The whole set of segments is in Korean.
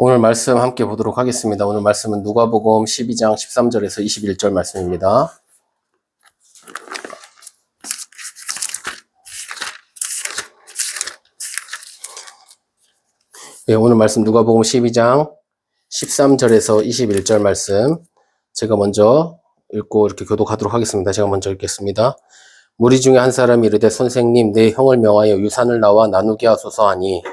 오늘 말씀 함께 보도록 하겠습니다. 오늘 말씀은 누가복음 12장 13절에서 21절 말씀입니다. 네, 오늘 말씀 누가복음 12장 13절에서 21절 말씀 제가 먼저 읽고 이렇게 교독하도록 하겠습니다. 제가 먼저 읽겠습니다. 무리 중에 한 사람이 이르되 선생님 내 형을 명하여 유산을 나와 나누게 하소서 하니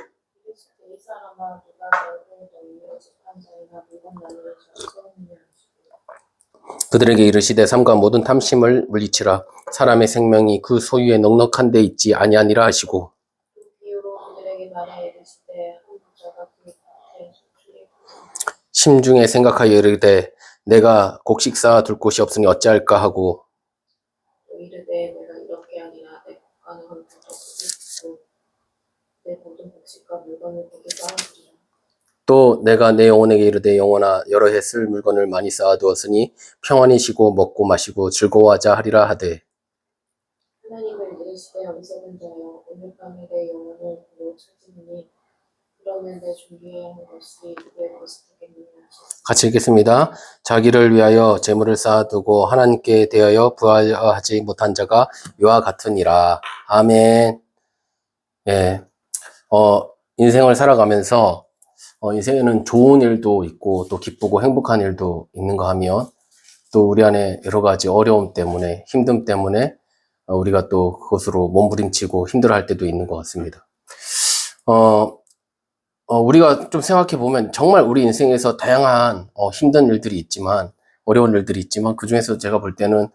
그들에게 이르시되 삼가 모든 탐심을 물리치라. 사람의 생명이 그 소유에 넉넉한 데 있지 아니하니라 하시고 심중에 생각하여 이르되 내가 곡식 쌓아 둘 곳이 없으니 어찌할까 하고 이르되 내가 이렇게 하니라 내 국가는 흩어졌고 내 모든 곡식과 물건을 거기 쌓아두리라. 또 내가 내 영혼에게 이르되 영혼아 여러 해 쓸 물건을 많이 쌓아두었으니 평안히 쉬고 먹고 마시고 즐거워하자 하리라 하되 하나님을 이르시되 어리석은 자여 오늘 밤에 내 영혼을 불로 찾으니 그러면 내 준비해야 하는 것이 누구의 것이 되겠느냐. 같이 읽겠습니다. 자기를 위하여 재물을 쌓아두고 하나님께 대하여 부하지 못한 자가 이와 같으니라. 아멘. 예. 인생을 살아가면서 인생에는 좋은 일도 있고 또 기쁘고 행복한 일도 있는가 하면 또 우리 안에 여러 가지 어려움 때문에 힘듦 때문에 우리가 또 그것으로 몸부림치고 힘들어할 때도 있는 것 같습니다. 우리가 좀 생각해 보면 정말 우리 인생에서 다양한 힘든 일들이 있지만 어려운 일들이 있지만 그 중에서 제가 볼 때는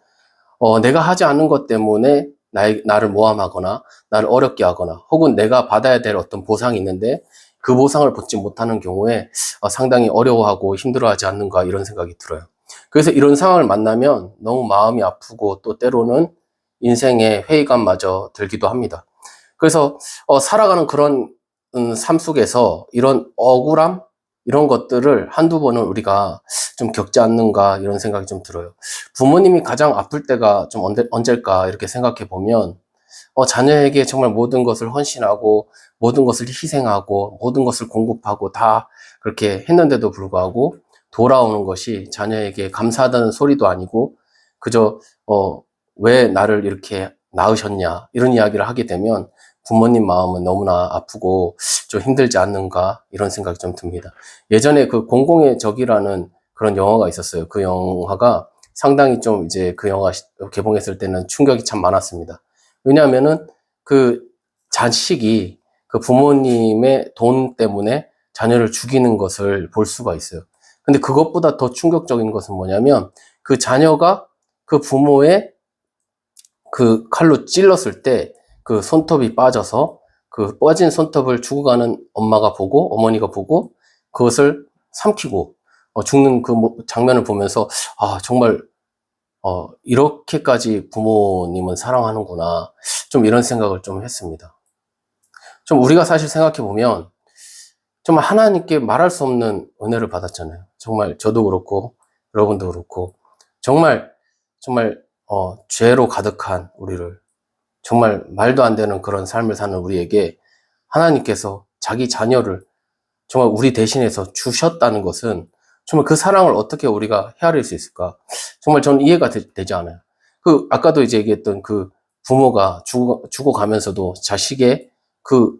내가 하지 않은 것 때문에 나를 모함하거나 나를 어렵게 하거나 혹은 내가 받아야 될 어떤 보상이 있는데 그 보상을 받지 못하는 경우에 상당히 어려워하고 힘들어하지 않는가 이런 생각이 들어요. 그래서 이런 상황을 만나면 너무 마음이 아프고 또 때로는 인생에 회의감마저 들기도 합니다. 그래서 살아가는 그런 삶 속에서 이런 억울함 이런 것들을 한두 번은 우리가 좀 겪지 않는가 이런 생각이 좀 들어요. 부모님이 가장 아플 때가 좀 언제일까 이렇게 생각해 보면 자녀에게 정말 모든 것을 헌신하고 모든 것을 희생하고 모든 것을 공급하고 다 그렇게 했는데도 불구하고 돌아오는 것이 자녀에게 감사하다는 소리도 아니고 그저 왜 나를 이렇게 낳으셨냐 이런 이야기를 하게 되면 부모님 마음은 너무나 아프고 좀 힘들지 않는가 이런 생각이 좀 듭니다. 예전에 그 공공의 적이라는 그런 영화가 있었어요. 그 영화가 상당히 좀 이제 그 영화 개봉했을 때는 충격이 참 많았습니다. 왜냐하면은 그 자식이 그 부모님의 돈 때문에 자녀를 죽이는 것을 볼 수가 있어요. 근데 그것보다 더 충격적인 것은 뭐냐면 그 자녀가 그 부모의 그 칼로 찔렀을 때 그 손톱이 빠져서 그 빠진 손톱을 죽어가는 엄마가 보고 어머니가 보고 그것을 삼키고 죽는 그 장면을 보면서 정말 이렇게까지 부모님은 사랑하는구나 좀 이런 생각을 좀 했습니다. 좀 우리가 사실 생각해 보면 정말 하나님께 말할 수 없는 은혜를 받았잖아요. 정말 저도 그렇고 여러분도 그렇고 정말 죄로 가득한 우리를 정말 말도 안 되는 그런 삶을 사는 우리에게 하나님께서 자기 자녀를 정말 우리 대신해서 주셨다는 것은 정말 그 사랑을 어떻게 우리가 헤아릴 수 있을까? 정말 저는 이해가 되지 않아요. 아까도 이제 얘기했던 그 부모가 죽어가면서도 자식의 그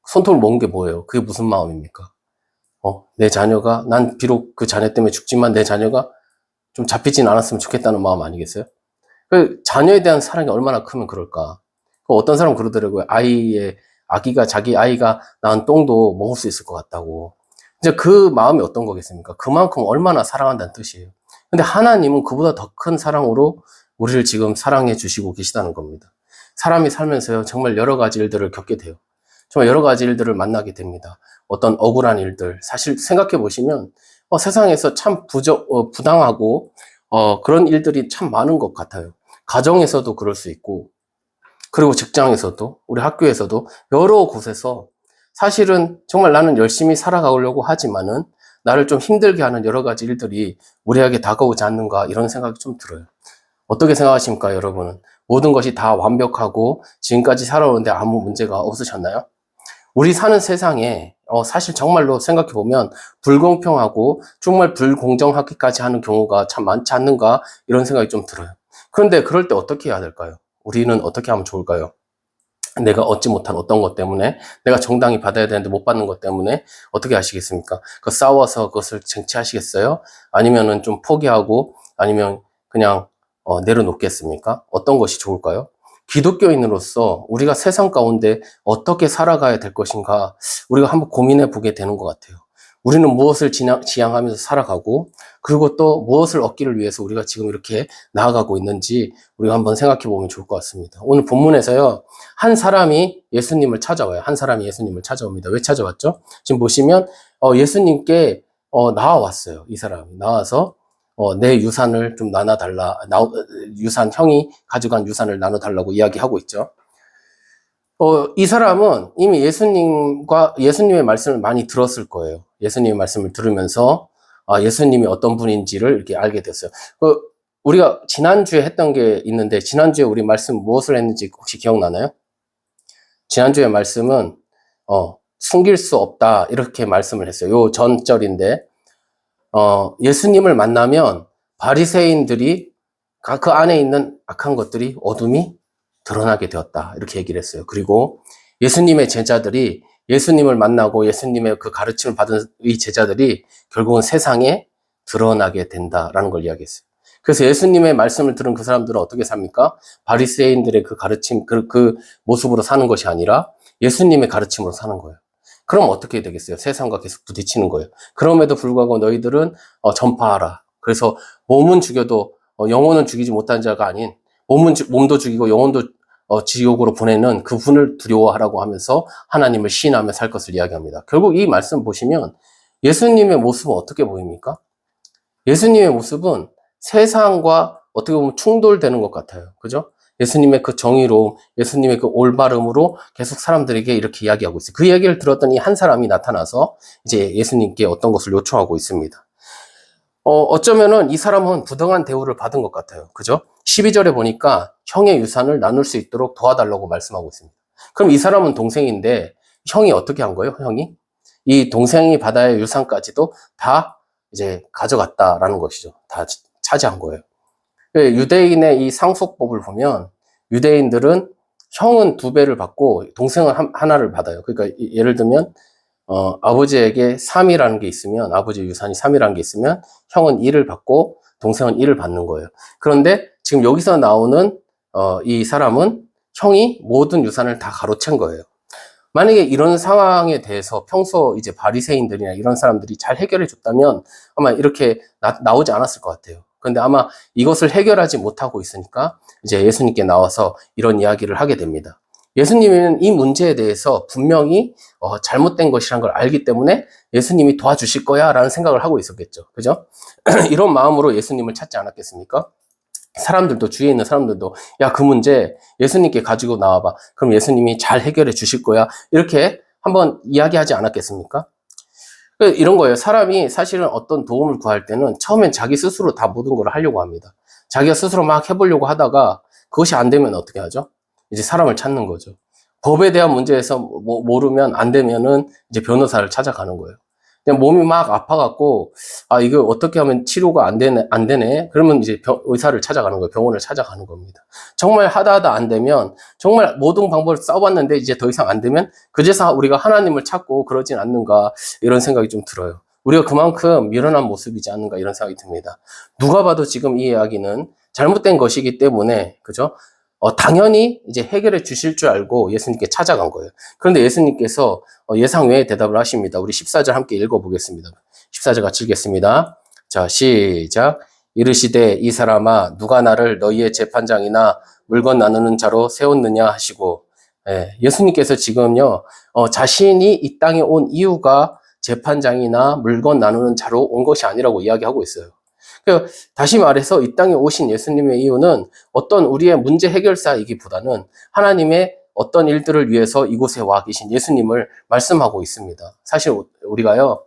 손톱을 먹은 게 뭐예요? 그게 무슨 마음입니까? 내 자녀가, 난 비록 그 자녀 때문에 죽지만 내 자녀가 좀 잡히진 않았으면 좋겠다는 마음 아니겠어요? 그 자녀에 대한 사랑이 얼마나 크면 그럴까? 어떤 사람은 그러더라고요. 아기가 자기 아이가 낳은 똥도 먹을 수 있을 것 같다고. 이제 그 마음이 어떤 거겠습니까? 그만큼 얼마나 사랑한다는 뜻이에요. 근데 하나님은 그보다 더 큰 사랑으로 우리를 지금 사랑해 주시고 계시다는 겁니다. 사람이 살면서요, 정말 여러 가지 일들을 겪게 돼요. 정말 여러 가지 일들을 만나게 됩니다. 어떤 억울한 일들. 사실 생각해 보시면, 세상에서 참 부당하고, 그런 일들이 참 많은 것 같아요. 가정에서도 그럴 수 있고, 그리고 직장에서도, 우리 학교에서도 여러 곳에서 사실은 정말 나는 열심히 살아가려고 하지만은 나를 좀 힘들게 하는 여러 가지 일들이 우리에게 다가오지 않는가 이런 생각이 좀 들어요. 어떻게 생각하십니까, 여러분은? 모든 것이 다 완벽하고 지금까지 살아오는데 아무 문제가 없으셨나요? 우리 사는 세상에 사실 정말로 생각해 보면 불공평하고 정말 불공정하기까지 하는 경우가 참 많지 않는가 이런 생각이 좀 들어요. 그런데 그럴 때 어떻게 해야 될까요? 우리는 어떻게 하면 좋을까요? 내가 얻지 못한 어떤 것 때문에 내가 정당히 받아야 되는데 못 받는 것 때문에 어떻게 하시겠습니까? 그 싸워서 그것을 쟁취하시겠어요? 아니면은 좀 포기하고 아니면 그냥 내려놓겠습니까? 어떤 것이 좋을까요? 기독교인으로서 우리가 세상 가운데 어떻게 살아가야 될 것인가 우리가 한번 고민해 보게 되는 것 같아요. 우리는 무엇을 지향하면서 살아가고 그리고 또 무엇을 얻기를 위해서 우리가 지금 이렇게 나아가고 있는지 우리가 한번 생각해 보면 좋을 것 같습니다. 오늘 본문에서요. 한 사람이 예수님을 찾아와요. 한 사람이 예수님을 찾아옵니다. 왜 찾아왔죠? 지금 보시면 예수님께 나와왔어요. 이 사람이 나와서 내 유산을 좀 나눠달라. 유산 형이 가져간 유산을 나눠달라고 이야기하고 있죠. 이 사람은 이미 예수님의 말씀을 많이 들었을 거예요. 예수님의 말씀을 들으면서 예수님이 어떤 분인지를 이렇게 알게 됐어요. 우리가 지난주에 했던 게 있는데 지난주에 우리 말씀 무엇을 했는지 혹시 기억나나요? 지난주에 말씀은 숨길 수 없다 이렇게 말씀을 했어요. 요 전절인데 예수님을 만나면 바리새인들이 그 안에 있는 악한 것들이 어둠이 드러나게 되었다 이렇게 얘기를 했어요. 그리고 예수님의 제자들이 예수님을 만나고 예수님의 그 가르침을 받은 이 제자들이 결국은 세상에 드러나게 된다라는 걸 이야기했어요. 그래서 예수님의 말씀을 들은 그 사람들은 어떻게 삽니까? 바리새인들의 그 가르침, 그 모습으로 사는 것이 아니라 예수님의 가르침으로 사는 거예요. 그럼 어떻게 되겠어요? 세상과 계속 부딪히는 거예요. 그럼에도 불구하고 너희들은 전파하라. 그래서 몸은 죽여도 영혼은 죽이지 못한 자가 아닌 몸도 죽이고 영혼도 지옥으로 보내는 그분을 두려워하라고 하면서 하나님을 시인하며 살 것을 이야기합니다. 결국 이 말씀 보시면 예수님의 모습은 어떻게 보입니까? 예수님의 모습은 세상과 어떻게 보면 충돌되는 것 같아요. 그죠? 예수님의 그 정의로움, 예수님의 그 올바름으로 계속 사람들에게 이렇게 이야기하고 있어요. 그 얘기를 들었더니 한 사람이 나타나서 이제 예수님께 어떤 것을 요청하고 있습니다. 어쩌면은 이 사람은 부당한 대우를 받은 것 같아요. 그죠? 12절에 보니까 형의 유산을 나눌 수 있도록 도와달라고 말씀하고 있습니다. 그럼 이 사람은 동생인데 형이 어떻게 한 거예요? 형이? 이 동생이 받아야 할 유산까지도 다 이제 가져갔다라는 것이죠. 다 차지한 거예요. 유대인의 이 상속법을 보면 유대인들은 형은 2배를 받고 동생은 하나를 받아요. 그러니까 예를 들면 아버지에게 3이라는 게 있으면 아버지 유산이 3이라는 게 있으면 형은 1을 받고 동생은 1을 받는 거예요. 그런데 지금 여기서 나오는 이 사람은 형이 모든 유산을 다 가로챈 거예요. 만약에 이런 상황에 대해서 평소 이제 바리새인들이나 이런 사람들이 잘 해결해 줬다면 아마 이렇게 나오지 않았을 것 같아요. 그런데 아마 이것을 해결하지 못하고 있으니까 이제 예수님께 나와서 이런 이야기를 하게 됩니다. 예수님은 이 문제에 대해서 분명히 잘못된 것이란 걸 알기 때문에 예수님이 도와주실 거야 라는 생각을 하고 있었겠죠. 그죠? 이런 마음으로 예수님을 찾지 않았겠습니까? 사람들도 주위에 있는 사람들도 야, 그 문제 예수님께 가지고 나와봐. 그럼 예수님이 잘 해결해 주실 거야. 이렇게 한번 이야기하지 않았겠습니까? 이런 거예요. 사람이 사실은 어떤 도움을 구할 때는 처음엔 자기 스스로 다 모든 걸 하려고 합니다. 자기가 스스로 막 해보려고 하다가 그것이 안 되면 어떻게 하죠? 이제 사람을 찾는 거죠. 법에 대한 문제에서 모르면 안 되면은 이제 변호사를 찾아가는 거예요. 그냥 몸이 막 아파갖고, 이거 어떻게 하면 치료가 안 되네? 그러면 이제 의사를 찾아가는 거예요. 병원을 찾아가는 겁니다. 정말 하다 안 되면, 정말 모든 방법을 써봤는데 이제 더 이상 안 되면, 그제서 우리가 하나님을 찾고 그러진 않는가, 이런 생각이 좀 들어요. 우리가 그만큼 미련한 모습이지 않는가, 이런 생각이 듭니다. 누가 봐도 지금 이 이야기는 잘못된 것이기 때문에, 그죠? 당연히 이제 해결해 주실 줄 알고 예수님께 찾아간 거예요. 그런데 예수님께서 예상 외의 대답을 하십니다. 우리 14절 함께 읽어보겠습니다. 14절 같이 읽겠습니다. 자, 시작. 이르시되 이 사람아 누가 나를 너희의 재판장이나 물건 나누는 자로 세웠느냐 하시고, 예수님께서 지금요 자신이 이 땅에 온 이유가 재판장이나 물건 나누는 자로 온 것이 아니라고 이야기하고 있어요. 다시 말해서 이 땅에 오신 예수님의 이유는 어떤 우리의 문제 해결사이기보다는 하나님의 어떤 일들을 위해서 이곳에 와 계신 예수님을 말씀하고 있습니다. 사실 우리가요,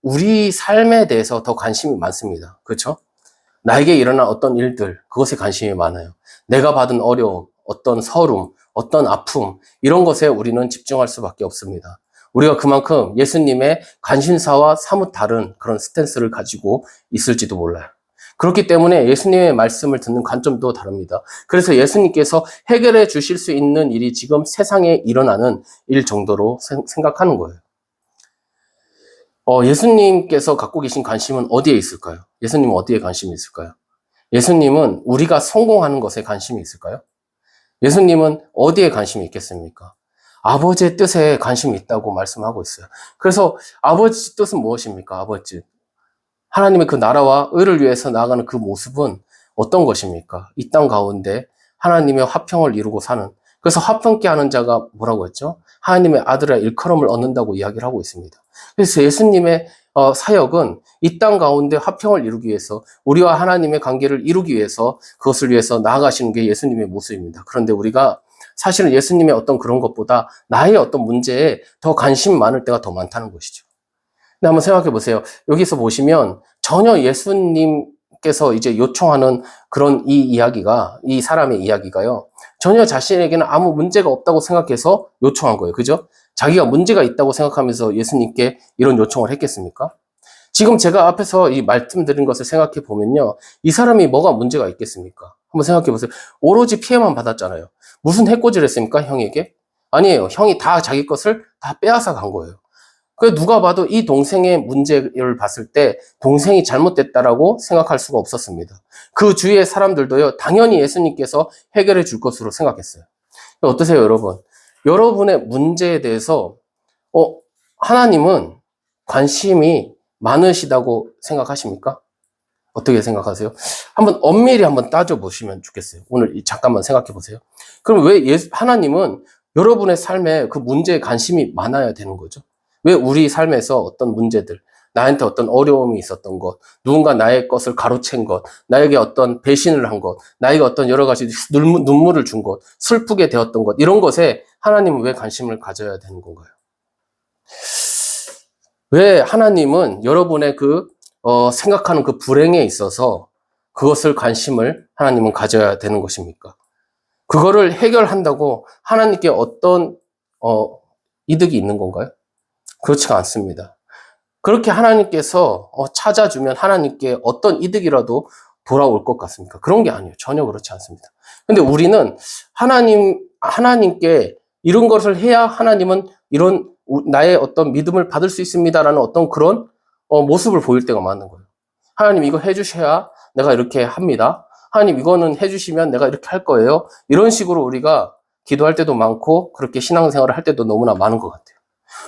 우리 삶에 대해서 더 관심이 많습니다. 그렇죠? 나에게 일어난 어떤 일들, 그것에 관심이 많아요. 내가 받은 어려움, 어떤 서름, 어떤 아픔, 이런 것에 우리는 집중할 수밖에 없습니다. 우리가 그만큼 예수님의 관심사와 사뭇 다른 그런 스탠스를 가지고 있을지도 몰라요. 그렇기 때문에 예수님의 말씀을 듣는 관점도 다릅니다. 그래서 예수님께서 해결해 주실 수 있는 일이 지금 세상에 일어나는 일 정도로 생각하는 거예요. 예수님께서 갖고 계신 관심은 어디에 있을까요? 예수님은 어디에 관심이 있을까요? 예수님은 우리가 성공하는 것에 관심이 있을까요? 예수님은 어디에 관심이 있겠습니까? 아버지의 뜻에 관심이 있다고 말씀하고 있어요. 그래서 아버지 뜻은 무엇입니까? 아버지 뜻. 하나님의 그 나라와 의를 위해서 나아가는 그 모습은 어떤 것입니까? 이 땅 가운데 하나님의 화평을 이루고 사는, 그래서 화평케 하는 자가 뭐라고 했죠? 하나님의 아들의 일컬음을 얻는다고 이야기를 하고 있습니다. 그래서 예수님의 사역은 이 땅 가운데 화평을 이루기 위해서, 우리와 하나님의 관계를 이루기 위해서, 그것을 위해서 나아가시는 게 예수님의 모습입니다. 그런데 우리가 사실은 예수님의 어떤 그런 것보다 나의 어떤 문제에 더 관심이 많을 때가 더 많다는 것이죠. 근데 한번 생각해 보세요. 여기서 보시면 전혀 예수님께서 이제 요청하는 그런 이 사람의 이야기가요, 전혀 자신에게는 아무 문제가 없다고 생각해서 요청한 거예요. 그죠? 자기가 문제가 있다고 생각하면서 예수님께 이런 요청을 했겠습니까? 지금 제가 앞에서 이 말씀드린 것을 생각해 보면요, 이 사람이 뭐가 문제가 있겠습니까? 한번 생각해 보세요. 오로지 피해만 받았잖아요. 무슨 해코지를 했습니까? 형에게? 아니에요. 형이 다 자기 것을 다 빼앗아 간 거예요. 그 누가 봐도 이 동생의 문제를 봤을 때 동생이 잘못됐다라고 생각할 수가 없었습니다. 그 주위의 사람들도요, 당연히 예수님께서 해결해 줄 것으로 생각했어요. 어떠세요, 여러분? 여러분의 문제에 대해서 하나님은 관심이 많으시다고 생각하십니까? 어떻게 생각하세요? 한번 엄밀히 한번 따져보시면 좋겠어요. 오늘 잠깐만 생각해 보세요. 그럼 왜 하나님은 여러분의 삶에 그 문제에 관심이 많아야 되는 거죠? 왜 우리 삶에서 어떤 문제들, 나한테 어떤 어려움이 있었던 것, 누군가 나의 것을 가로챈 것, 나에게 어떤 배신을 한 것, 나에게 어떤 여러 가지 눈물을 준 것, 슬프게 되었던 것, 이런 것에 하나님은 왜 관심을 가져야 되는 건가요? 왜 하나님은 여러분의 생각하는 그 불행에 있어서 그것을 관심을 하나님은 가져야 되는 것입니까? 그거를 해결한다고 하나님께 어떤, 이득이 있는 건가요? 그렇지가 않습니다. 그렇게 하나님께서 찾아주면 하나님께 어떤 이득이라도 돌아올 것 같습니까? 그런 게 아니에요. 전혀 그렇지 않습니다. 근데 우리는 하나님께 이런 것을 해야 하나님은 이런 나의 어떤 믿음을 받을 수 있습니다라는 어떤 그런 모습을 보일 때가 많은 거예요. 하나님 이거 해주셔야 내가 이렇게 합니다. 하나님 이거는 해주시면 내가 이렇게 할 거예요. 이런 식으로 우리가 기도할 때도 많고 그렇게 신앙생활을 할 때도 너무나 많은 것 같아요.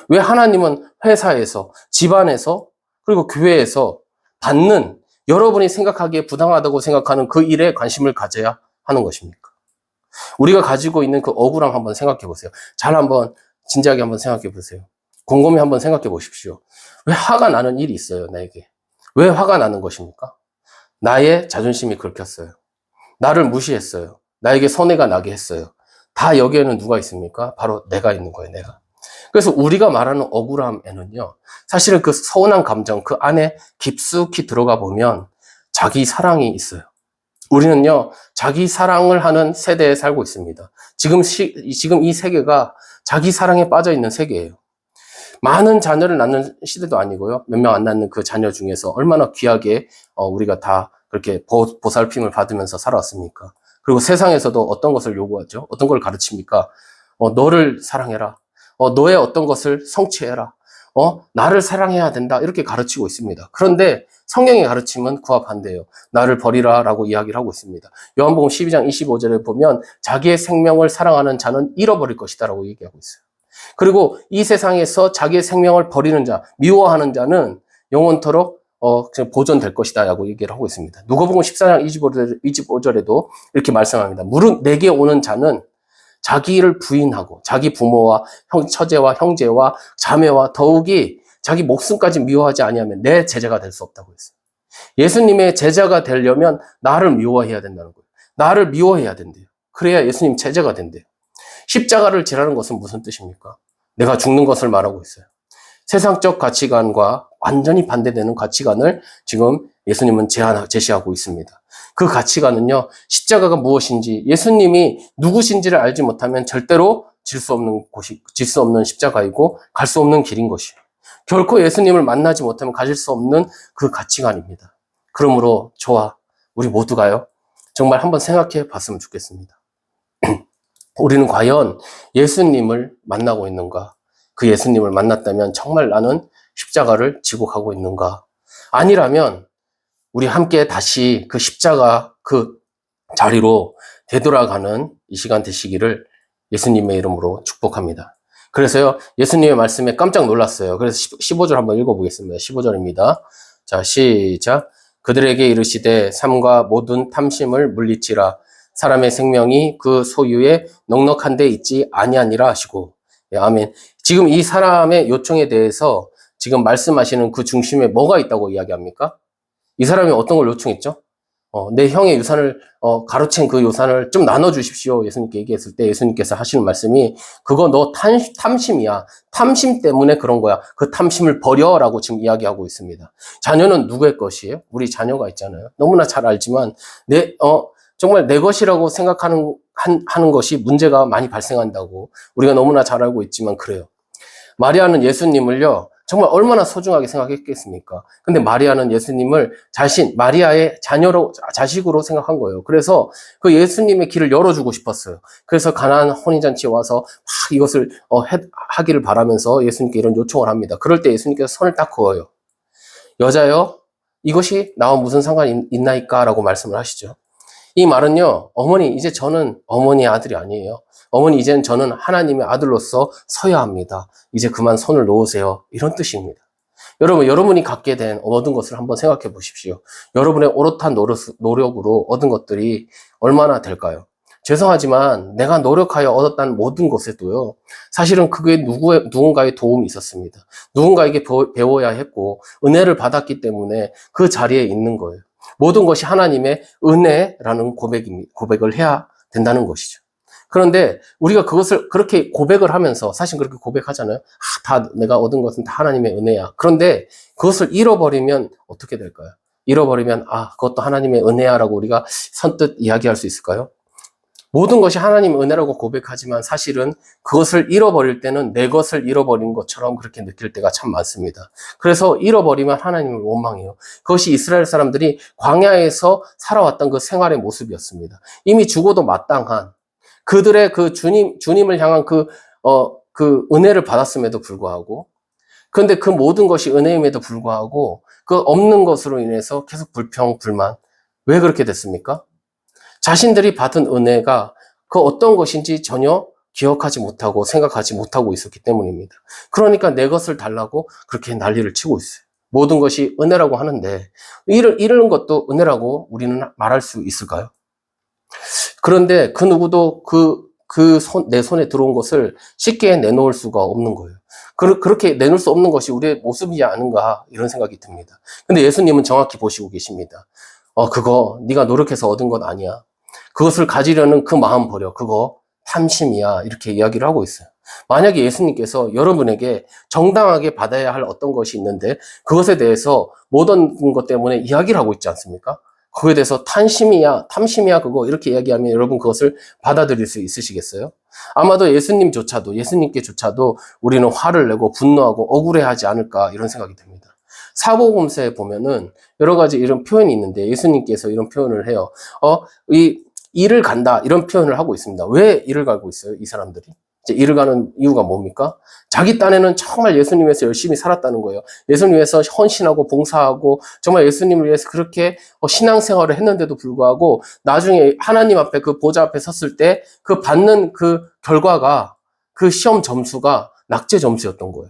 왜 하나님은 회사에서, 집안에서, 그리고 교회에서 받는 여러분이 생각하기에 부당하다고 생각하는 그 일에 관심을 가져야 하는 것입니까? 우리가 가지고 있는 그 억울함 한번 생각해 보세요. 잘 한번 진지하게 한번 생각해 보세요. 곰곰이 한번 생각해 보십시오. 왜 화가 나는 일이 있어요, 나에게? 왜 화가 나는 것입니까? 나의 자존심이 긁혔어요. 나를 무시했어요. 나에게 손해가 나게 했어요. 다 여기에는 누가 있습니까? 바로 내가 있는 거예요, 내가. 그래서 우리가 말하는 억울함에는요, 사실은 그 서운한 감정, 그 안에 깊숙이 들어가 보면 자기 사랑이 있어요. 우리는요, 자기 사랑을 하는 세대에 살고 있습니다. 지금 이 세계가 자기 사랑에 빠져 있는 세계예요. 많은 자녀를 낳는 시대도 아니고요, 몇 명 안 낳는 그 자녀 중에서 얼마나 귀하게 우리가 다 그렇게 보살핌을 받으면서 살아왔습니까? 그리고 세상에서도 어떤 것을 요구하죠? 어떤 걸 가르칩니까? 너를 사랑해라. 너의 어떤 것을 성취해라. 나를 사랑해야 된다. 이렇게 가르치고 있습니다. 그런데 성경의 가르침은 그와 반대예요. 나를 버리라 라고 이야기를 하고 있습니다. 요한복음 12장 25절에 보면 자기의 생명을 사랑하는 자는 잃어버릴 것이다 라고 얘기하고 있어요. 그리고 이 세상에서 자기의 생명을 버리는 자, 미워하는 자는 영원토록 보존될 것이다 라고 얘기를 하고 있습니다. 누가복음 14장 25절에도 이렇게 말씀합니다. 무릇 내게 오는 자는 자기를 부인하고 자기 부모와 처제와 형제와 자매와 더욱이 자기 목숨까지 미워하지 아니하면 내 제자가 될 수 없다고 했어요. 예수님의 제자가 되려면 나를 미워해야 된다는 거예요. 나를 미워해야 된대요. 그래야 예수님 제자가 된대요. 십자가를 지라는 것은 무슨 뜻입니까? 내가 죽는 것을 말하고 있어요. 세상적 가치관과 완전히 반대되는 가치관을 지금 예수님은 제시하고 있습니다. 그 가치관은요, 십자가가 무엇인지, 예수님이 누구신지를 알지 못하면 절대로 질 수 없는 십자가이고 갈 수 없는 길인 것이에요. 결코 예수님을 만나지 못하면 가질 수 없는 그 가치관입니다. 그러므로 저와 우리 모두가요, 정말 한번 생각해 봤으면 좋겠습니다. 우리는 과연 예수님을 만나고 있는가? 그 예수님을 만났다면 정말 나는 십자가를 지고 가고 있는가? 아니라면 우리 함께 다시 그 십자가 그 자리로 되돌아가는 이 시간 되시기를 예수님의 이름으로 축복합니다. 그래서요, 예수님의 말씀에 깜짝 놀랐어요. 그래서 15절 한번 읽어보겠습니다. 15절입니다. 자, 시작. 그들에게 이르시되 삶과 모든 탐심을 물리치라. 사람의 생명이 그 소유에 넉넉한 데 있지 아니하니라 하시고. 예, 아멘. 지금 이 사람의 요청에 대해서 지금 말씀하시는 그 중심에 뭐가 있다고 이야기합니까? 이 사람이 어떤 걸 요청했죠? 내 형의 유산을, 가로챈 그 유산을 좀 나눠주십시오. 예수님께 얘기했을 때 예수님께서 하시는 말씀이, 그거 너 탐심이야. 탐심 때문에 그런 거야. 그 탐심을 버려라고 지금 이야기하고 있습니다. 자녀는 누구의 것이에요? 우리 자녀가 있잖아요. 너무나 잘 알지만, 정말 내 것이라고 하는 것이 문제가 많이 발생한다고 우리가 너무나 잘 알고 있지만 그래요. 마리아는 예수님을요, 정말 얼마나 소중하게 생각했겠습니까? 근데 마리아는 예수님을 마리아의 자식으로 생각한 거예요. 그래서 그 예수님의 길을 열어주고 싶었어요. 그래서 가나안 혼인잔치에 와서 막 이것을 하기를 바라면서 예수님께 이런 요청을 합니다. 그럴 때 예수님께서 손을 딱 그어요. 여자여, 이것이 나와 무슨 상관이 있나이까? 라고 말씀을 하시죠. 이 말은요, 어머니, 이제 저는 어머니의 아들이 아니에요. 어머니, 이제는 저는 하나님의 아들로서 서야 합니다. 이제 그만 손을 놓으세요. 이런 뜻입니다. 여러분, 여러분이 갖게 된 얻은 것을 한번 생각해 보십시오. 여러분의 오롯한 노력으로 얻은 것들이 얼마나 될까요? 죄송하지만 내가 노력하여 얻었다는 모든 것에도요, 사실은 그게 누군가의 도움이 있었습니다. 누군가에게 배워야 했고 은혜를 받았기 때문에 그 자리에 있는 거예요. 모든 것이 하나님의 은혜라는 고백을 해야 된다는 것이죠. 그런데 우리가 그것을 그렇게 고백을 하면서, 사실 그렇게 고백하잖아요. 다 내가 얻은 것은 다 하나님의 은혜야. 그런데 그것을 잃어버리면 어떻게 될까요? 잃어버리면 그것도 하나님의 은혜야라고 우리가 선뜻 이야기할 수 있을까요? 모든 것이 하나님의 은혜라고 고백하지만 사실은 그것을 잃어버릴 때는 내 것을 잃어버린 것처럼 그렇게 느낄 때가 참 많습니다. 그래서 잃어버리면 하나님을 원망해요. 그것이 이스라엘 사람들이 광야에서 살아왔던 그 생활의 모습이었습니다. 이미 죽어도 마땅한 그들의 그 주님을 향한 그 은혜를 받았음에도 불구하고, 그런데 그 모든 것이 은혜임에도 불구하고 그 없는 것으로 인해서 계속 불평, 불만. 왜 그렇게 됐습니까? 자신들이 받은 은혜가 그 어떤 것인지 전혀 기억하지 못하고 생각하지 못하고 있었기 때문입니다. 그러니까 내 것을 달라고 그렇게 난리를 치고 있어요. 모든 것이 은혜라고 하는데 잃은 것도 은혜라고 우리는 말할 수 있을까요? 그런데 그 누구도 내 손에 들어온 것을 쉽게 내놓을 수가 없는 거예요. 그렇게 내놓을 수 없는 것이 우리의 모습이지 않은가, 이런 생각이 듭니다. 근데 예수님은 정확히 보시고 계십니다. 그거 네가 노력해서 얻은 건 아니야. 그것을 가지려는 그 마음 버려. 그거 탐심이야. 이렇게 이야기를 하고 있어요. 만약에 예수님께서 여러분에게 정당하게 받아야 할 어떤 것이 있는데 그것에 대해서 못 얻은 것 때문에 이야기를 하고 있지 않습니까? 거기에 대해서 탐심이야 그거 이렇게 이야기하면 여러분 그것을 받아들일 수 있으시겠어요? 아마도 예수님께조차도 우리는 화를 내고 분노하고 억울해하지 않을까, 이런 생각이 듭니다. 사복음서에 보면은 여러 가지 이런 표현이 있는데 예수님께서 이런 표현을 해요. 일을 간다, 이런 표현을 하고 있습니다. 왜 일을 가고 있어요, 이 사람들이? 이제 일을 가는 이유가 뭡니까? 자기 딴에는 정말 예수님 위해서 열심히 살았다는 거예요. 예수님 위해서 헌신하고 봉사하고 정말 예수님을 위해서 그렇게 신앙생활을 했는데도 불구하고 나중에 하나님 앞에 그 보좌 앞에 섰을 때 그 받는 그 결과가, 그 시험 점수가 낙제 점수였던 거예요.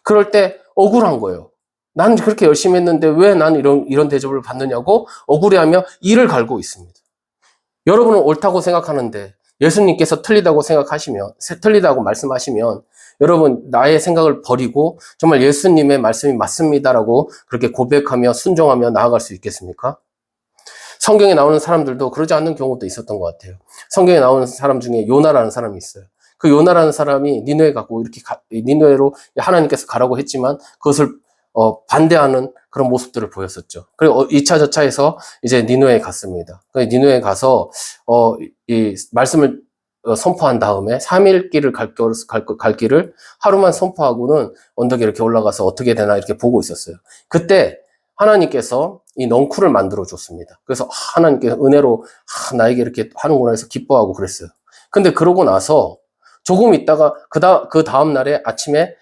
그럴 때 억울한 거예요. 난 그렇게 열심히 했는데 왜 난 이런 대접을 받느냐고 억울해하며 일을 갈고 있습니다. 여러분은 옳다고 생각하는데 예수님께서 틀리다고 말씀하시면 여러분 나의 생각을 버리고 정말 예수님의 말씀이 맞습니다라고 그렇게 고백하며 순종하며 나아갈 수 있겠습니까? 성경에 나오는 사람들도 그러지 않는 경우도 있었던 것 같아요. 성경에 나오는 사람 중에 요나라는 사람이 있어요. 그 요나라는 사람이 니느웨로 하나님께서 가라고 했지만 그것을 반대하는 그런 모습들을 보였었죠. 그리고 2차 저차에서 이제 니누에 갔습니다. 니누에 가서 이 말씀을 선포한 다음에 3일 길을 갈 길을 하루만 선포하고는 언덕에 이렇게 올라가서 어떻게 되나 이렇게 보고 있었어요. 그때 하나님께서 이 넝쿨을 만들어 줬습니다. 그래서 하나님께서 은혜로 나에게 이렇게 하는구나 해서 기뻐하고 그랬어요. 근데 그러고 나서 조금 있다가 그 다음 날에 아침에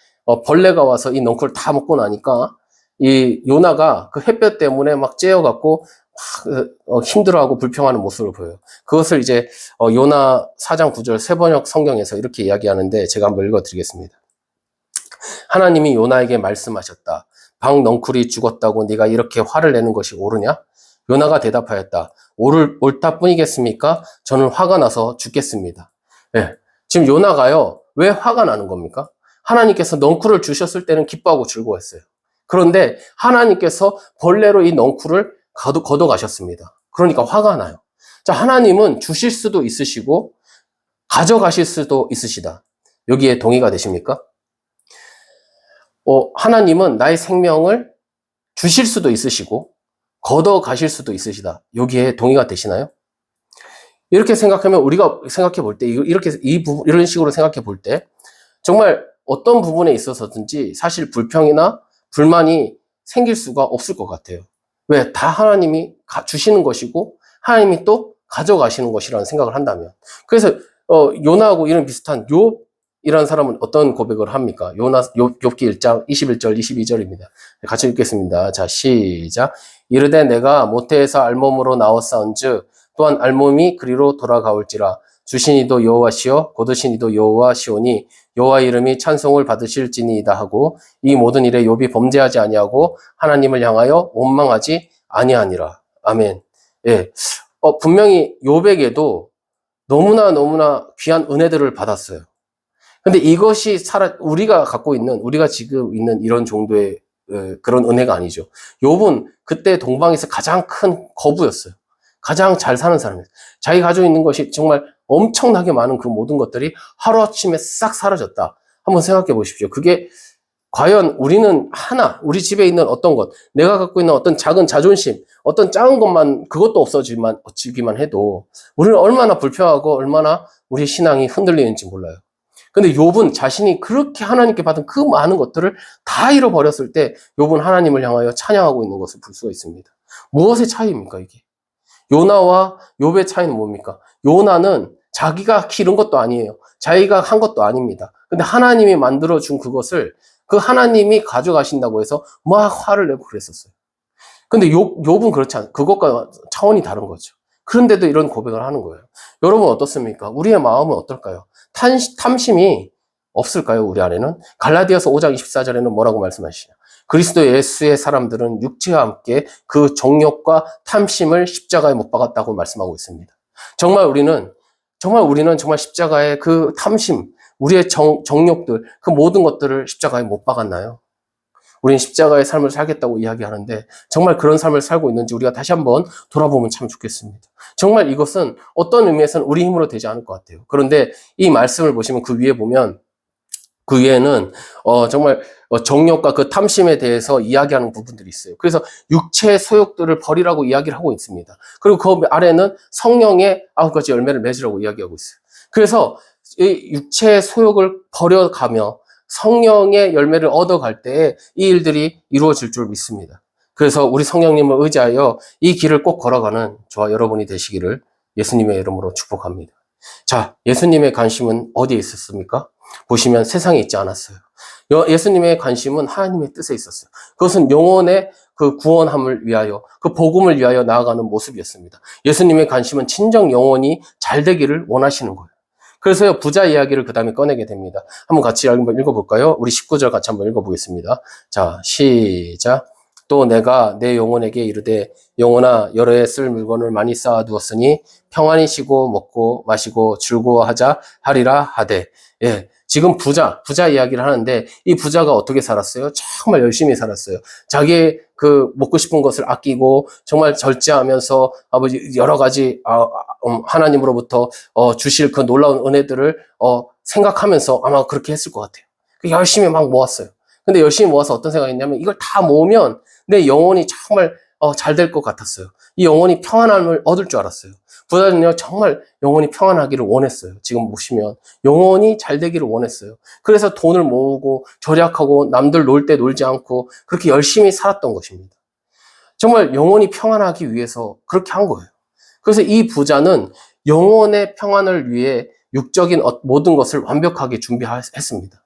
벌레가 와서 이 넝쿨을 다 먹고 나니까 이 요나가 그 햇볕 때문에 막 째여갖고 막 힘들어하고 불평하는 모습을 보여요. 그것을 이제 요나 4장 9절 세번역 성경에서 이렇게 이야기하는데 제가 한번 읽어드리겠습니다. 하나님이 요나에게 말씀하셨다. 박넝쿨이 죽었다고 네가 이렇게 화를 내는 것이 옳으냐? 요나가 대답하였다. 옳다 뿐이겠습니까? 저는 화가 나서 죽겠습니다. 네. 지금 요나가요, 왜 화가 나는 겁니까? 하나님께서 넝쿨을 주셨을 때는 기뻐하고 즐거웠어요. 그런데 하나님께서 벌레로 이 넝쿨을 걷어가셨습니다. 그러니까 화가 나요. 자, 하나님은 주실 수도 있으시고 가져가실 수도 있으시다. 여기에 동의가 되십니까? 하나님은 나의 생명을 주실 수도 있으시고 걷어가실 수도 있으시다. 여기에 동의가 되시나요? 이렇게 생각하면 우리가 생각해 볼 때, 이런 식으로 생각해 볼 때, 정말 어떤 부분에 있어서든지 사실 불평이나 불만이 생길 수가 없을 것 같아요. 왜? 다 하나님이 주시는 것이고, 하나님이 또 가져가시는 것이라는 생각을 한다면. 그래서, 요나하고 이런 비슷한 욥이라는 사람은 어떤 고백을 합니까? 욥기 1장 21절, 22절입니다. 같이 읽겠습니다. 자, 시작. 이르되 내가 모태에서 알몸으로 나왔사온즉, 또한 알몸이 그리로 돌아가올지라 주신 이도 여호와시요 거두신 이도 여호와시오니 여호와 이름이 찬송을 받으실지니이다 하고 이 모든 일에 욥이 범죄하지 아니하고 하나님을 향하여 원망하지 아니하니라. 아멘. 예. 분명히 욥에게도 너무나 귀한 은혜들을 받았어요. 근데 이것이 우리가 지금 있는 이런 정도의 그런 은혜가 아니죠. 욥은 그때 동방에서 가장 큰 거부였어요. 가장 잘 사는 사람이에요. 자기 가지고 있는 것이 정말 엄청나게 많은 그 모든 것들이 하루아침에 싹 사라졌다. 한번 생각해 보십시오. 그게 과연 우리 집에 있는 어떤 것, 내가 갖고 있는 어떤 작은 자존심, 어떤 작은 것만, 그것도 없어지기만 해도 우리는 얼마나 불평하고 얼마나 우리 신앙이 흔들리는지 몰라요. 근데 욥은 자신이 그렇게 하나님께 받은 그 많은 것들을 다 잃어버렸을 때 욥은 하나님을 향하여 찬양하고 있는 것을 볼 수가 있습니다. 무엇의 차이입니까, 이게? 요나와 욥의 차이는 뭡니까? 요나는 자기가 기른 것도 아니에요. 자기가 한 것도 아닙니다. 근데 하나님이 만들어준 그것을 그 하나님이 가져가신다고 해서 막 화를 내고 그랬었어요. 근데 욥은 그렇지 않아요. 그것과 차원이 다른 거죠. 그런데도 이런 고백을 하는 거예요. 여러분 어떻습니까? 우리의 마음은 어떨까요? 탐심이 없을까요? 우리 안에는? 갈라디아서 5장 24절에는 뭐라고 말씀하시냐? 그리스도 예수의 사람들은 육체와 함께 그 정욕과 탐심을 십자가에 못 박았다고 말씀하고 있습니다. 정말 우리는 정말 십자가의 그 탐심, 우리의 정욕들, 그 모든 것들을 십자가에 못 박았나요? 우리는 십자가의 삶을 살겠다고 이야기하는데 정말 그런 삶을 살고 있는지 우리가 다시 한번 돌아보면 참 좋겠습니다. 정말 이것은 어떤 의미에서는 우리 힘으로 되지 않을 것 같아요. 그런데 이 말씀을 보시면 그 위에 보면 그 위에는 정말 정욕과 그 탐심에 대해서 이야기하는 부분들이 있어요. 그래서 육체의 소욕들을 버리라고 이야기를 하고 있습니다. 그리고 그 아래는 성령의 9가지 열매를 맺으라고 이야기하고 있어요. 그래서 이 육체의 소욕을 버려가며 성령의 열매를 얻어갈 때에 이 일들이 이루어질 줄 믿습니다. 그래서 우리 성령님을 의지하여 이 길을 꼭 걸어가는 저와 여러분이 되시기를 예수님의 이름으로 축복합니다. 자, 예수님의 관심은 어디에 있었습니까? 보시면 세상에 있지 않았어요. 예수님의 관심은 하나님의 뜻에 있었어요. 그것은 영혼의 그 구원함을 위하여, 그 복음을 위하여 나아가는 모습이었습니다. 예수님의 관심은 친정 영혼이 잘 되기를 원하시는 거예요. 그래서 부자 이야기를 그 다음에 꺼내게 됩니다. 한번 같이 한번 읽어볼까요? 우리 19절 같이 한번 읽어보겠습니다. 자, 시작. 또 내가 내 영혼에게 이르되 영혼아 여러 해 쓸 물건을 많이 쌓아두었으니 평안히 쉬고 먹고 마시고 즐거워하자 하리라 하되. 예, 지금 부자 이야기를 하는데 이 부자가 어떻게 살았어요? 정말 열심히 살았어요. 자기의 그 먹고 싶은 것을 아끼고 정말 절제하면서 아버지 여러 가지 하나님으로부터 주실 그 놀라운 은혜들을 생각하면서 아마 그렇게 했을 것 같아요. 열심히 막 모았어요. 근데 열심히 모아서 어떤 생각이 있냐면 이걸 다 모으면 내 영혼이 정말 잘 될 것 같았어요. 이 영혼이 평안함을 얻을 줄 알았어요. 부자는요, 정말 영혼이 평안하기를 원했어요. 지금 보시면 영혼이 잘 되기를 원했어요. 그래서 돈을 모으고 절약하고 남들 놀 때 놀지 않고 그렇게 열심히 살았던 것입니다. 정말 영혼이 평안하기 위해서 그렇게 한 거예요. 그래서 이 부자는 영혼의 평안을 위해 육적인 모든 것을 완벽하게 준비했습니다.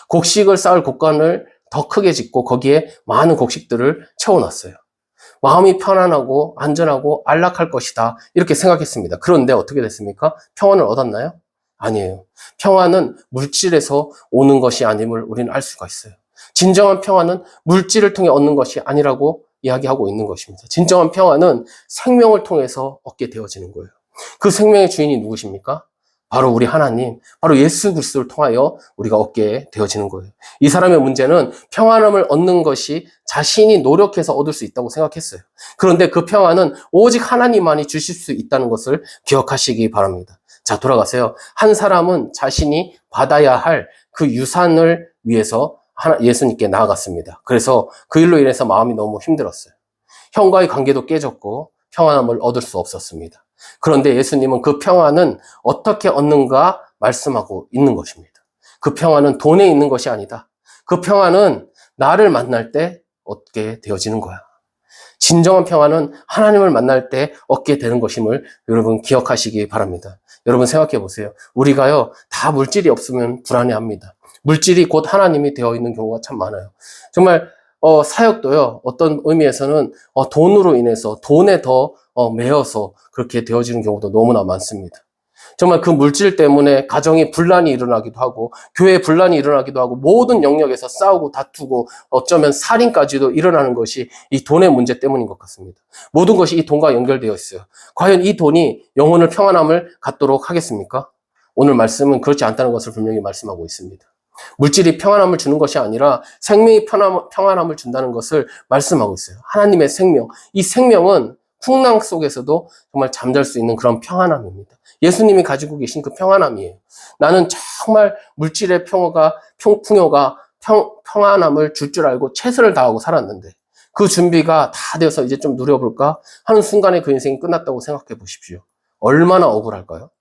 곡식을 쌓을 곡간을 더 크게 짓고 거기에 많은 곡식들을 채워놨어요. 마음이 편안하고 안전하고 안락할 것이다, 이렇게 생각했습니다. 그런데 어떻게 됐습니까? 평안을 얻었나요? 아니에요. 평안은 물질에서 오는 것이 아님을 우리는 알 수가 있어요. 진정한 평안은 물질을 통해 얻는 것이 아니라고 이야기하고 있는 것입니다. 진정한 평안은 생명을 통해서 얻게 되어지는 거예요. 그 생명의 주인이 누구십니까? 바로 우리 하나님, 바로 예수 그리스도를 통하여 우리가 얻게 되어지는 거예요. 이 사람의 문제는 평안함을 얻는 것이 자신이 노력해서 얻을 수 있다고 생각했어요. 그런데 그 평안은 오직 하나님만이 주실 수 있다는 것을 기억하시기 바랍니다. 자, 돌아가세요. 한 사람은 자신이 받아야 할 그 유산을 위해서 예수님께 나아갔습니다. 그래서 그 일로 인해서 마음이 너무 힘들었어요. 형과의 관계도 깨졌고 평안함을 얻을 수 없었습니다. 그런데 예수님은 그 평안은 어떻게 얻는가 말씀하고 있는 것입니다. 그 평안은 돈에 있는 것이 아니다. 그 평안은 나를 만날 때 얻게 되어지는 거야. 진정한 평안은 하나님을 만날 때 얻게 되는 것임을 여러분 기억하시기 바랍니다. 여러분 생각해 보세요. 우리가요, 다 물질이 없으면 불안해합니다. 물질이 곧 하나님이 되어 있는 경우가 참 많아요. 정말 사역도요, 어떤 의미에서는 돈으로 인해서 돈에 더 매여서 그렇게 되어지는 경우도 너무나 많습니다. 정말 그 물질 때문에 가정에 분란이 일어나기도 하고 교회에 분란이 일어나기도 하고 모든 영역에서 싸우고 다투고 어쩌면 살인까지도 일어나는 것이 이 돈의 문제 때문인 것 같습니다. 모든 것이 이 돈과 연결되어 있어요. 과연 이 돈이 영혼을 평안함을 갖도록 하겠습니까? 오늘 말씀은 그렇지 않다는 것을 분명히 말씀하고 있습니다. 물질이 평안함을 주는 것이 아니라 생명이 평안함을 준다는 것을 말씀하고 있어요. 하나님의 생명, 이 생명은 풍랑 속에서도 정말 잠잘 수 있는 그런 평안함입니다. 예수님이 가지고 계신 그 평안함이에요. 나는 정말 물질의 풍요가 평안함을 줄 알고 최선을 다하고 살았는데 그 준비가 다 되어서 이제 좀 누려볼까 하는 순간에 그 인생이 끝났다고 생각해 보십시오. 얼마나 억울할까요?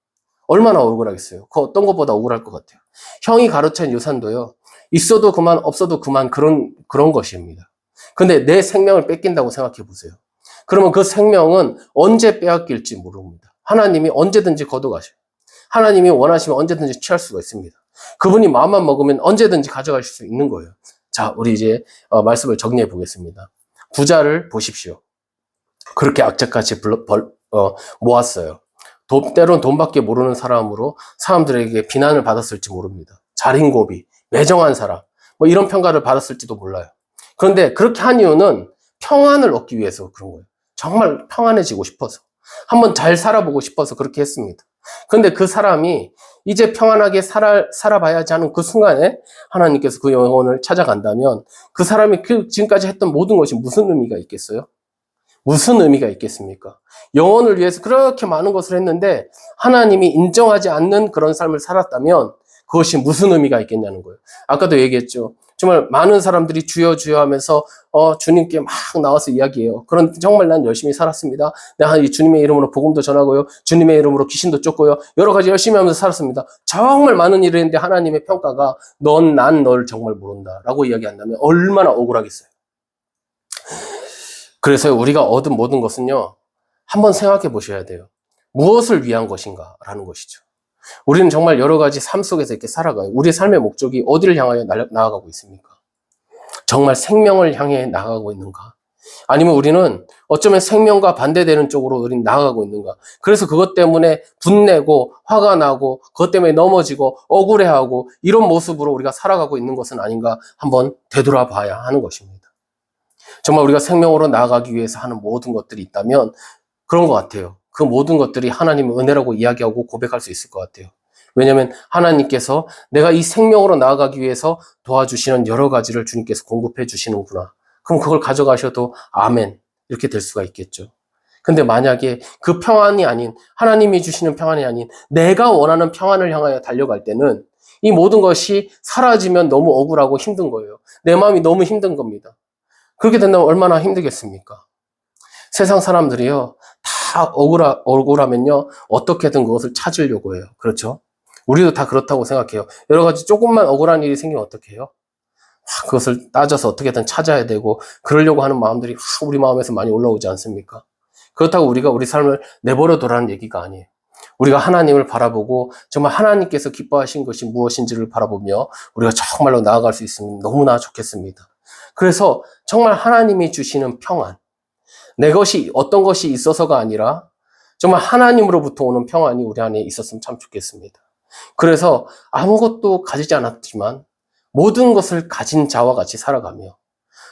얼마나 억울하겠어요. 그 어떤 것보다 억울할 것 같아요. 형이 가르친 유산도요, 있어도 그만 없어도 그만 그런 것입니다. 근데 내 생명을 뺏긴다고 생각해 보세요. 그러면 그 생명은 언제 빼앗길지 모릅니다. 하나님이 언제든지 걷어가셔요. 하나님이 원하시면 언제든지 취할 수가 있습니다. 그분이 마음만 먹으면 언제든지 가져가실 수 있는 거예요. 자, 우리 이제 말씀을 정리해 보겠습니다. 부자를 보십시오. 그렇게 악착같이 모았어요. 때론 돈밖에 모르는 사람으로 사람들에게 비난을 받았을지 모릅니다. 자린고비, 매정한 사람, 뭐 이런 평가를 받았을지도 몰라요. 그런데 그렇게 한 이유는 평안을 얻기 위해서 그런 거예요. 정말 평안해지고 싶어서, 한번 잘 살아보고 싶어서 그렇게 했습니다. 그런데 그 사람이 이제 평안하게 살아봐야지 하는 그 순간에 하나님께서 그 영혼을 찾아간다면 그 사람이 지금까지 했던 모든 것이 무슨 의미가 있겠어요? 무슨 의미가 있겠습니까? 영혼을 위해서 그렇게 많은 것을 했는데 하나님이 인정하지 않는 그런 삶을 살았다면 그것이 무슨 의미가 있겠냐는 거예요. 아까도 얘기했죠. 정말 많은 사람들이 주여 주여 하면서 주님께 막 나와서 이야기해요. 그런데 정말 난 열심히 살았습니다. 내가 이 주님의 이름으로 복음도 전하고요. 주님의 이름으로 귀신도 쫓고요. 여러 가지 열심히 하면서 살았습니다. 정말 많은 일을 했는데 하나님의 평가가 난 널 정말 모른다 라고 이야기한다면 얼마나 억울하겠어요. 그래서 우리가 얻은 모든 것은요, 한번 생각해 보셔야 돼요. 무엇을 위한 것인가 라는 것이죠. 우리는 정말 여러 가지 삶 속에서 이렇게 살아가요. 우리의 삶의 목적이 어디를 향하여 나아가고 있습니까? 정말 생명을 향해 나아가고 있는가? 아니면 우리는 어쩌면 생명과 반대되는 쪽으로 우리는 나아가고 있는가? 그래서 그것 때문에 분내고 화가 나고 그것 때문에 넘어지고 억울해하고 이런 모습으로 우리가 살아가고 있는 것은 아닌가 한번 되돌아봐야 하는 것입니다. 정말 우리가 생명으로 나아가기 위해서 하는 모든 것들이 있다면 그런 것 같아요. 그 모든 것들이 하나님의 은혜라고 이야기하고 고백할 수 있을 것 같아요. 왜냐하면 하나님께서 내가 이 생명으로 나아가기 위해서 도와주시는 여러 가지를 주님께서 공급해 주시는구나. 그럼 그걸 가져가셔도 아멘 이렇게 될 수가 있겠죠. 근데 만약에 그 평안이 아닌, 하나님이 주시는 평안이 아닌 내가 원하는 평안을 향하여 달려갈 때는 이 모든 것이 사라지면 너무 억울하고 힘든 거예요. 내 마음이 너무 힘든 겁니다. 그렇게 된다면 얼마나 힘들겠습니까? 세상 사람들이요, 다 억울하면요, 어떻게든 그것을 찾으려고 해요. 그렇죠? 우리도 다 그렇다고 생각해요. 여러 가지 조금만 억울한 일이 생기면 어떻게 해요? 그것을 따져서 어떻게든 찾아야 되고, 그러려고 하는 마음들이 우리 마음에서 많이 올라오지 않습니까? 그렇다고 우리가 우리 삶을 내버려 두라는 얘기가 아니에요. 우리가 하나님을 바라보고 정말 하나님께서 기뻐하신 것이 무엇인지를 바라보며 우리가 정말로 나아갈 수 있으면 너무나 좋겠습니다. 그래서 정말 하나님이 주시는 평안, 내 것이 어떤 것이 있어서가 아니라 정말 하나님으로부터 오는 평안이 우리 안에 있었으면 참 좋겠습니다. 그래서 아무것도 가지지 않았지만 모든 것을 가진 자와 같이 살아가며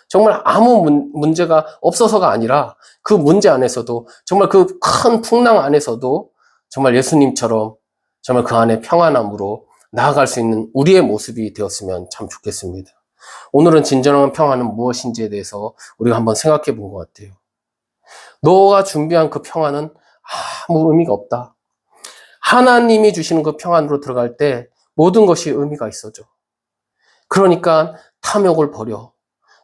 정말 아무 문제가 없어서가 아니라 그 문제 안에서도 정말 그 큰 풍랑 안에서도 정말 예수님처럼 정말 그 안에 평안함으로 나아갈 수 있는 우리의 모습이 되었으면 참 좋겠습니다. 오늘은 진정한 평안은 무엇인지에 대해서 우리가 한번 생각해 본 것 같아요. 너가 준비한 그 평안은 아무 의미가 없다. 하나님이 주시는 그 평안으로 들어갈 때 모든 것이 의미가 있어져. 그러니까 탐욕을 버려.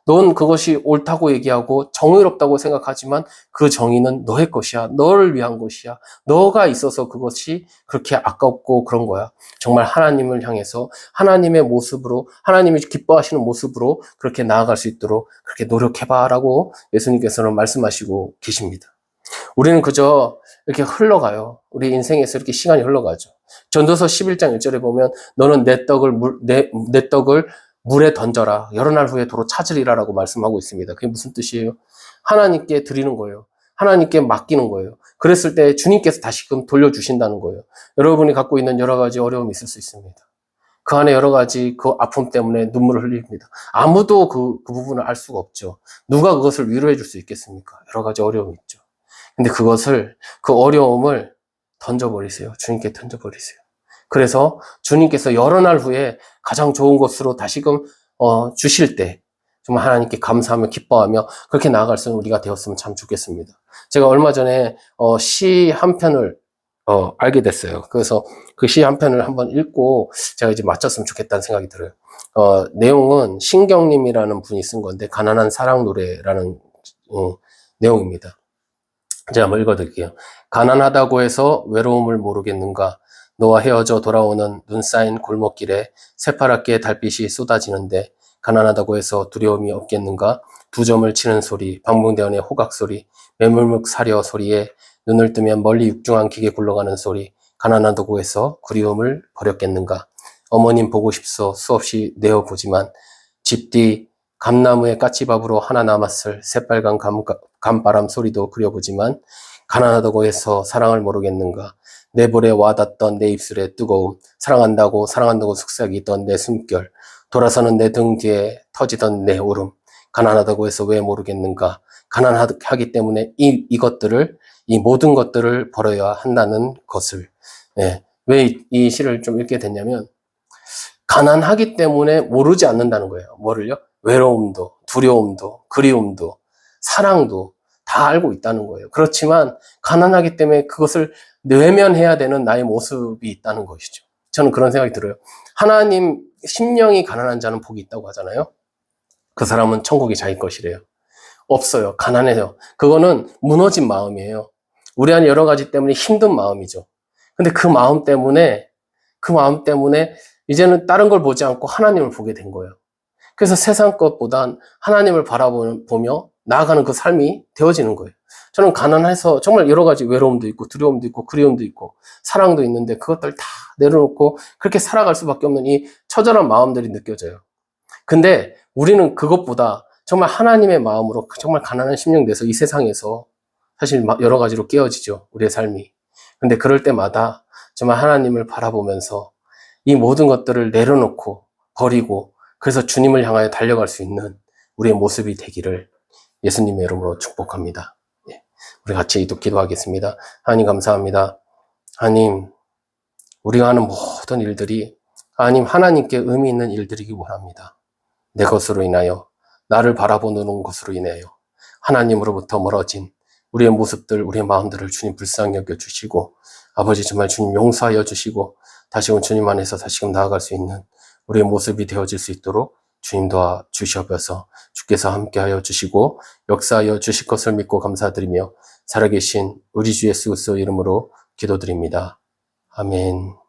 넌 그것이 옳다고 얘기하고 정의롭다고 생각하지만 그 정의는 너의 것이야. 너를 위한 것이야. 너가 있어서 그것이 그렇게 아깝고 그런 거야. 정말 하나님을 향해서 하나님의 모습으로, 하나님이 기뻐하시는 모습으로 그렇게 나아갈 수 있도록 그렇게 노력해봐라고 예수님께서는 말씀하시고 계십니다. 우리는 그저 이렇게 흘러가요. 우리 인생에서 이렇게 시간이 흘러가죠. 전도서 11장 1절에 보면 너는 내 떡을 물에 던져라. 여러 날 후에 도로 찾으리라라고 말씀하고 있습니다. 그게 무슨 뜻이에요? 하나님께 드리는 거예요. 하나님께 맡기는 거예요. 그랬을 때 주님께서 다시금 돌려주신다는 거예요. 여러분이 갖고 있는 여러 가지 어려움이 있을 수 있습니다. 그 안에 여러 가지 그 아픔 때문에 눈물을 흘립니다. 아무도 그 부분을 알 수가 없죠. 누가 그것을 위로해 줄 수 있겠습니까? 여러 가지 어려움이 있죠. 근데 그 어려움을 던져버리세요. 주님께 던져버리세요. 그래서 주님께서 여러 날 후에 가장 좋은 것으로 다시금 주실 때 정말 하나님께 감사하며 기뻐하며 그렇게 나아갈 수 있는 우리가 되었으면 참 좋겠습니다. 제가 얼마 전에 시 한 편을 알게 됐어요. 그래서 그 시 한 편을 한번 읽고 제가 이제 마쳤으면 좋겠다는 생각이 들어요. 내용은 신경님이라는 분이 쓴 건데 가난한 사랑 노래라는 내용입니다. 제가 한번 읽어드릴게요. 가난하다고 해서 외로움을 모르겠는가? 너와 헤어져 돌아오는 눈 쌓인 골목길에 새파랗게 달빛이 쏟아지는데 가난하다고 해서 두려움이 없겠는가? 두 점을 치는 소리, 방풍대원의 호각 소리, 매물묵 사려 소리에 눈을 뜨면 멀리 육중한 기계 굴러가는 소리, 가난하다고 해서 그리움을 버렸겠는가? 어머님 보고 싶소 수없이 내어보지만 집 뒤 감나무의 까치밥으로 하나 남았을 새빨간 감바람 소리도 그려보지만 가난하다고 해서 사랑을 모르겠는가? 내 볼에 와닿던 내 입술의 뜨거움, 사랑한다고 속삭이던 내 숨결, 돌아서는 내 등 뒤에 터지던 내 울음, 가난하다고 해서 왜 모르겠는가? 가난하기 때문에 이 모든 것들을 버려야 한다는 것을. 왜 이 시를 좀 읽게 됐냐면, 가난하기 때문에 모르지 않는다는 거예요. 뭐를요? 외로움도, 두려움도, 그리움도, 사랑도 다 알고 있다는 거예요. 그렇지만 가난하기 때문에 그것을 외면해야 되는 나의 모습이 있다는 것이죠. 저는 그런 생각이 들어요. 하나님 심령이 가난한 자는 복이 있다고 하잖아요. 그 사람은 천국이 자기 것이래요. 없어요. 가난해요. 그거는 무너진 마음이에요. 우리 안에 여러 가지 때문에 힘든 마음이죠. 근데 그 마음 때문에 이제는 다른 걸 보지 않고 하나님을 보게 된 거예요. 그래서 세상 것보단 하나님을 바라보며 나아가는 그 삶이 되어지는 거예요. 저는 가난해서 정말 여러 가지 외로움도 있고 두려움도 있고 그리움도 있고 사랑도 있는데 그것들 다 내려놓고 그렇게 살아갈 수밖에 없는 이 처절한 마음들이 느껴져요. 근데 우리는 그것보다 정말 하나님의 마음으로 정말 가난한 심령 내서 이 세상에서 사실 여러 가지로 깨어지죠. 우리의 삶이. 근데 그럴 때마다 정말 하나님을 바라보면서 이 모든 것들을 내려놓고 버리고 그래서 주님을 향하여 달려갈 수 있는 우리의 모습이 되기를 예수님의 이름으로 축복합니다. 우리 같이 기도하겠습니다. 하나님 감사합니다. 하나님, 우리가 하는 모든 일들이 하나님께 의미 있는 일들이기 원합니다. 내 것으로 인하여 나를 바라보는 것으로 인하여 하나님으로부터 멀어진 우리의 모습들, 우리의 마음들을 주님 불쌍히 여겨주시고 아버지 정말 주님 용서하여 주시고 다시금 주님 안에서 다시금 나아갈 수 있는 우리의 모습이 되어질 수 있도록 주님 도와주시옵소서. 주께서 함께하여 주시고 역사하여 주실 것을 믿고 감사드리며 살아계신 우리 주 예수 그리스도 이름으로 기도드립니다. 아멘.